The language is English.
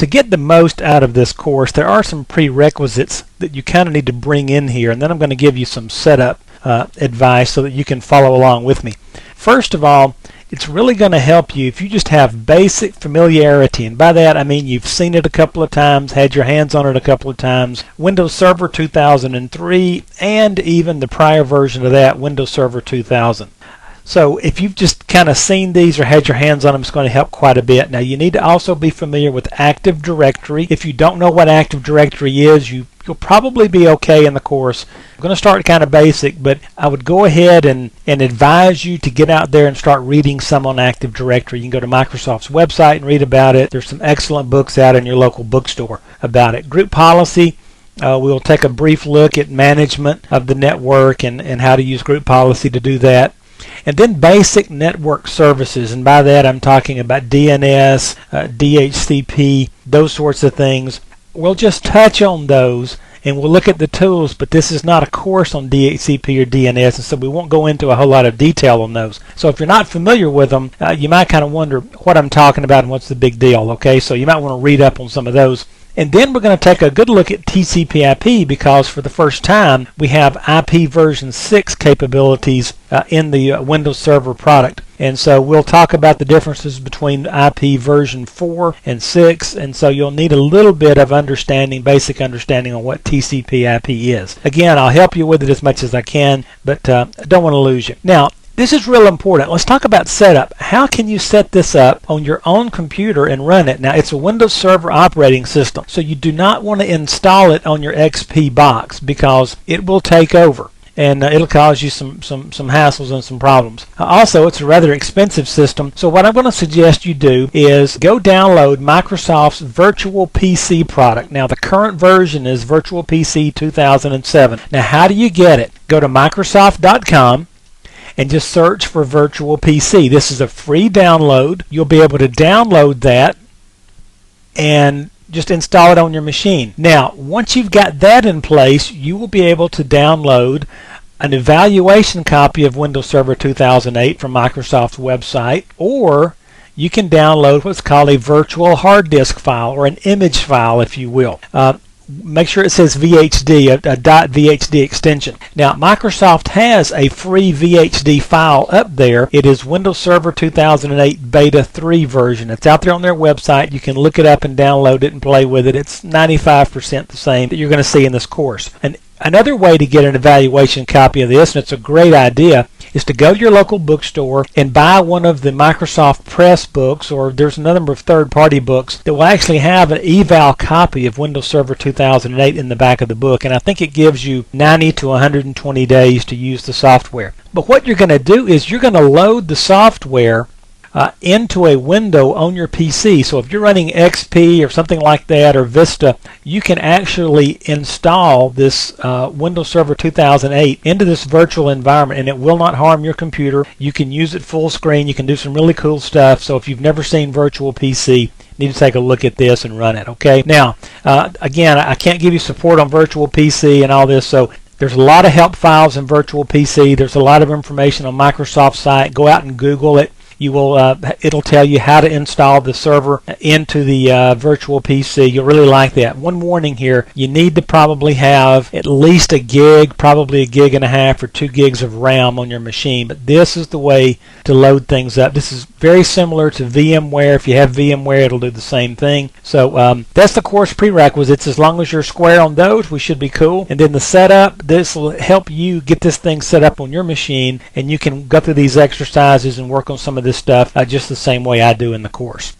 to get the most out of this course, there are some prerequisites that you kind of need to bring in here, and then I'm going to give you some setup advice so that you can follow along with me. First of all, it's really going to help you if you just have basic familiarity, and by that I mean you've seen it a couple of times, had your hands on it a couple of times. Windows Server 2003 and even the prior version of that, Windows Server 2000. So if you've just kind of seen these or had your hands on them, it's going to help quite a bit. Now you need to also be familiar with Active Directory. If you don't know what Active Directory is, you'll probably be okay in the course. I'm going to start kind of basic, but I would go ahead and advise you to get out there and start reading some on Active Directory. You can go to Microsoft's website and read about it. There's some excellent books out in your local bookstore about it. Group policy. We'll take a brief look at management of the network and how to use group policy to do that. And then basic network services, and by that I'm talking about DNS, DHCP, those sorts of things. We'll just touch on those and we'll look at the tools, but this is not a course on DHCP or DNS, and so we won't go into a whole lot of detail on those. So if you're not familiar with them, you might kind of wonder what I'm talking about and what's the big deal, okay? So you might want to read up on some of those. And then we're going to take a good look at TCP/IP, because for the first time we have IP version 6 capabilities in the Windows Server product. And so we'll talk about the differences between IP version 4 and 6, and so you'll need a little bit of understanding, basic understanding on what TCP/IP is. Again, I'll help you with it as much as I can, but I don't want to lose you. Now, this is real important. Let's talk about setup. How can you set this up on your own computer and run it? Now, it's a Windows Server operating system, so you do not want to install it on your XP box because it will take over and it'll cause you some hassles and some problems. Also, it's a rather expensive system, so what I'm going to suggest you do is go download Microsoft's Virtual PC product. Now, the current version is Virtual PC 2007. Now, how do you get it? Go to Microsoft.com and just search for Virtual PC. This is a free download. You'll be able to download that and just install it on your machine. Now, once you've got that in place, you will be able to download an evaluation copy of Windows Server 2008 from Microsoft's website, or you can download what's called a virtual hard disk file, or an image file, if you will. Make sure it says VHD, a .VHD extension. Now, Microsoft has a free VHD file up there. It is Windows Server 2008 Beta 3 version. It's out there on their website. You can look it up and download it and play with it. It's 95% the same that you're going to see in this course. And another way to get an evaluation copy of this, and it's a great idea, is to go to your local bookstore and buy one of the Microsoft Press books, or there's a number of third-party books that will actually have an eval copy of Windows Server 2008 in the back of the book, and I think it gives you 90 to 120 days to use the software. But what you're going to do is you're going to load the software into a window on your PC. So if you're running XP or something like that, or Vista, you can actually install this Windows Server 2008 into this virtual environment, and it will not harm your computer. You can use it full screen. You can do some really cool stuff. So if you've never seen Virtual PC, you need to take a look at this and run it. Okay. Now, again, I can't give you support on Virtual PC and all this, so there's a lot of help files in Virtual PC. There's a lot of information on Microsoft's site. Go out and Google it. You will, it'll tell you how to install the server into the Virtual PC. You'll really like that. One warning here, you need to probably have at least a gig, probably a gig and a half or 2 gigs of RAM on your machine. But this is the way to load things up. This is very similar to VMware. If you have VMware, it'll do the same thing. So that's the course prerequisites. As long as you're square on those, we should be cool. And then the setup, this will help you get this thing set up on your machine, and you can go through these exercises and work on some of this stuff just the same way I do in the course.